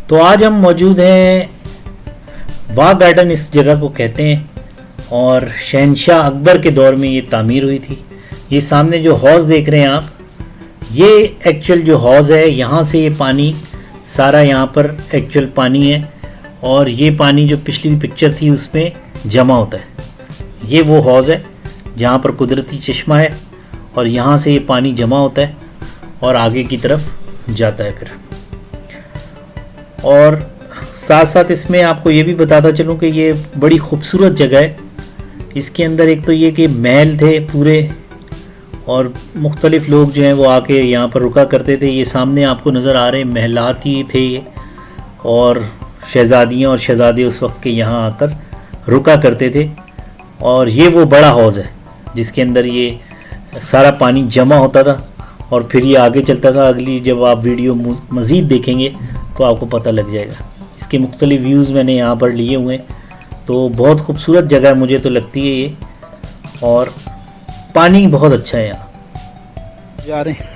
तो आज हम मौजूद हैं बाग गार्डन, इस जगह को कहते हैं, और शहनशाह अकबर के दौर में ये तामीर हुई थी। ये सामने जो हौज़ देख रहे हैं आप, ये एक्चुअल जो हौज़ है, यहाँ से ये पानी सारा यहाँ पर एक्चुअल पानी है, और ये पानी जो पिछली पिक्चर थी उसमें जमा होता है। ये वो हौज़ है जहाँ पर कुदरती चश्मा है, और यहाँ से ये पानी जमा होता है और आगे की तरफ जाता है फिर। और साथ साथ इसमें आपको ये भी बताता चलूँ कि ये बड़ी खूबसूरत जगह है। इसके अंदर एक तो ये कि महल थे पूरे, और मुख्तलिफ़ लोग जो हैं वो आके यहाँ पर रुका करते थे। ये सामने आपको नज़र आ रहे महलात ही थे ये, और शहज़ादियाँ और शहज़ादे उस वक्त के यहाँ आकर रुका करते थे। और ये वो बड़ा हौज़ है जिसके अंदर ये सारा पानी जमा होता था, और फिर ये आगे चलता था। अगली जब आप वीडियो मज़ीद देखेंगे तो आपको पता लग जाएगा। इसके मुख्तलिफ़ व्यूज़ मैंने यहाँ पर लिए हुए हैं। तो बहुत खूबसूरत जगह मुझे तो लगती है ये, और पानी बहुत अच्छा है यहाँ। जा रहे हैं,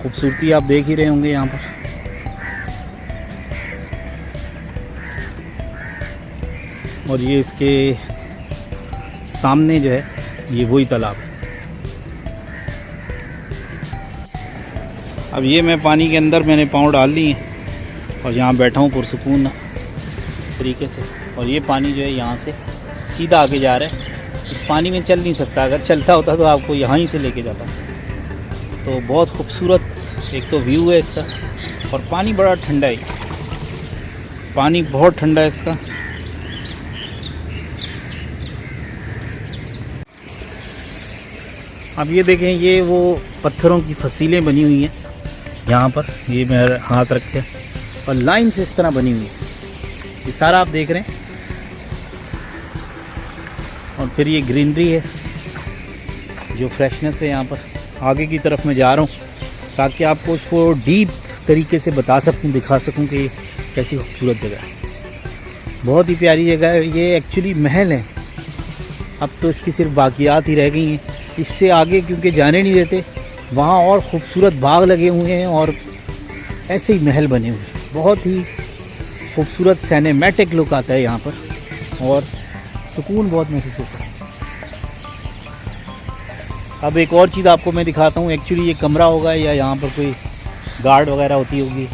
खूबसूरती आप देख ही रहे होंगे यहाँ पर। और ये इसके सामने जो है ये वही तालाब है। अब ये मैं पानी के अंदर मैंने पाँव डाल लिए और यहाँ बैठा हूँ पुरसुकून तरीके से। और ये पानी जो है यहाँ से सीधा आगे जा रहा है। इस पानी में चल नहीं सकता, अगर चलता होता तो आपको यहाँ ही से लेके जाता। तो बहुत खूबसूरत एक तो व्यू है इसका, और पानी बड़ा ठंडा है, पानी बहुत ठंडा है इसका। अब ये देखें, ये वो पत्थरों की फसीलें बनी हुई हैं यहाँ पर, ये मेरा हाथ रख के, और लाइन से इस तरह बनी हुई है। ये सारा आप देख रहे हैं, और फिर ये ग्रीनरी है जो फ्रेशनेस है यहाँ पर। आगे की तरफ मैं जा रहा हूँ ताकि आपको उसको डीप तरीके से बता सकूँ, दिखा सकूँ कि कैसी खूबसूरत जगह है। बहुत ही प्यारी जगह है। ये एक्चुअली महल है, अब तो इसकी सिर्फ बाकियात ही रह गई हैं। इससे आगे क्योंकि जाने नहीं देते, वहाँ और ख़ूबसूरत बाग लगे हुए हैं और ऐसे ही महल बने हुए हैं। बहुत ही खूबसूरत सिनेमैटिक लुक आता है यहाँ पर, और सुकून बहुत महसूस होता है। अब एक और चीज़ आपको मैं दिखाता हूँ। एक्चुअली ये कमरा होगा या यहाँ पर कोई गार्ड वगैरह होती होगी।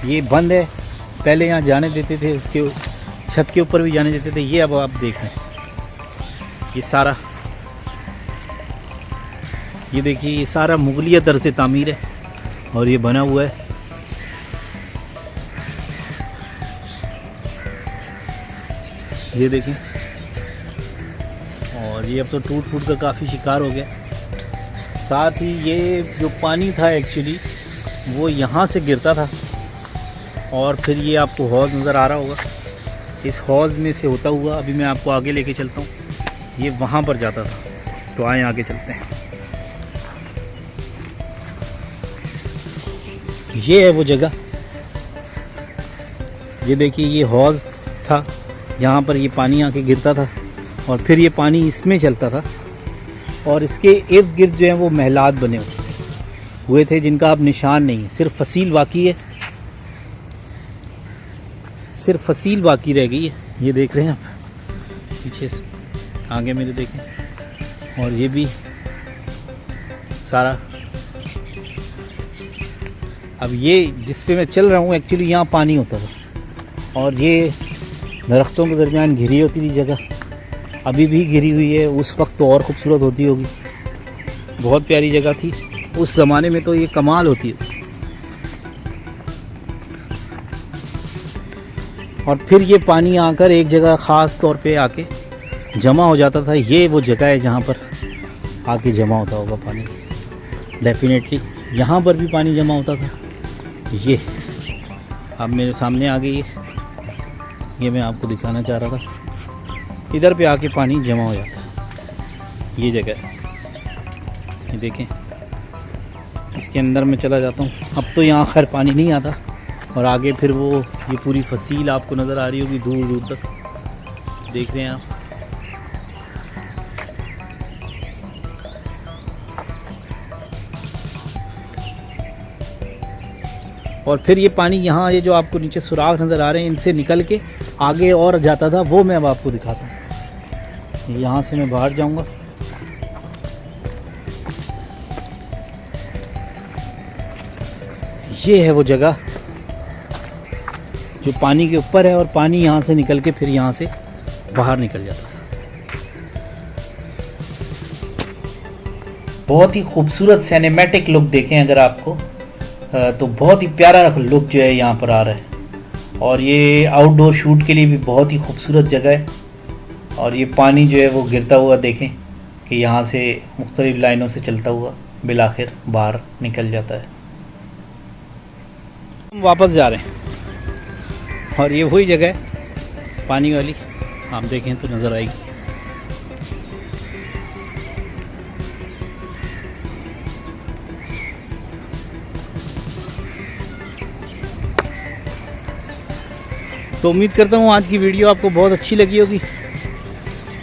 ये बंद है, पहले यहाँ जाने देते थे, उसके छत के ऊपर भी जाने देते थे। ये अब आप देख रहे हैं, ये सारा, ये देखिए, ये सारा मुगलिया तर्ज़ तामीर है और ये बना हुआ है। ये देखें, और ये अब तो टूट फूट कर काफ़ी शिकार हो गया। साथ ही ये जो पानी था एक्चुअली वो यहाँ से गिरता था, और फिर ये आपको हौज़ नज़र आ रहा होगा, इस हौज़ में से होता हुआ अभी मैं आपको आगे लेके चलता हूँ। ये वहाँ पर जाता था। तो आए आगे चलते हैं। ये है वो जगह, ये देखिए, ये हौज़ था, यहाँ पर ये पानी आके गिरता था और फिर ये पानी इसमें चलता था, और इसके इर्द गिर्द जो है वो महलात बने हुए थे जिनका अब निशान नहीं है। सिर्फ फसील बाकी है, सिर्फ फसील बाकी रह गई है। ये देख रहे हैं आप पीछे से, आगे मेरे देखें, और ये भी सारा। अब ये जिस पे मैं चल रहा हूँ एक्चुअली यहाँ पानी होता था, और ये दरख्तों के दरमियान घिरी होती थी जगह, अभी भी घिरी हुई है। उस वक्त तो और ख़ूबसूरत होती होगी, बहुत प्यारी जगह थी उस ज़माने में, तो ये कमाल होती है। और फिर ये पानी आकर एक जगह ख़ास तौर पे आके जमा हो जाता था। ये वो जगह है जहाँ पर आके जमा होता होगा पानी, डेफिनेटली यहाँ पर भी पानी जमा होता था। ये अब मेरे सामने आ गई है, ये मैं आपको दिखाना चाह रहा था। इधर पे आके पानी जमा हो जाता है, ये जगह, ये देखें। इसके अंदर मैं चला जाता हूँ। अब तो यहाँ खैर पानी नहीं आता, और आगे फिर वो ये पूरी फसील आपको नज़र आ रही होगी दूर दूर तक, देख रहे हैं आप। और फिर ये पानी यहाँ, ये जो आपको नीचे सुराख नज़र आ रहे हैं, इनसे निकल के आगे और जाता था, वो मैं अब आपको दिखाता हूँ। यहाँ से मैं बाहर जाऊँगा। ये है वो जगह जो पानी के ऊपर है और पानी यहाँ से निकल के फिर यहाँ से बाहर निकल जाता है। बहुत ही खूबसूरत सिनेमैटिक लुक देखें अगर आपको, तो बहुत ही प्यारा लुक जो है यहाँ पर आ रहा है। और ये आउटडोर शूट के लिए भी बहुत ही खूबसूरत जगह है। और ये पानी जो है वो गिरता हुआ देखें कि यहाँ से मुख्तलिफ लाइनों से चलता हुआ बिलाखिर बाहर निकल जाता है। हम वापस जा रहे हैं और ये वही जगह है पानी वाली, आप देखें तो नज़र आएगी। तो उम्मीद करता हूँ आज की वीडियो आपको बहुत अच्छी लगी होगी।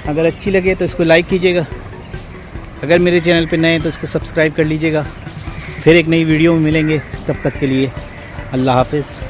अगर अच्छी लगे तो इसको लाइक कीजिएगा, अगर मेरे चैनल पे नए हैं तो इसको सब्सक्राइब कर लीजिएगा। फिर एक नई वीडियो में मिलेंगे, तब तक के लिए अल्लाह हाफ़िज़।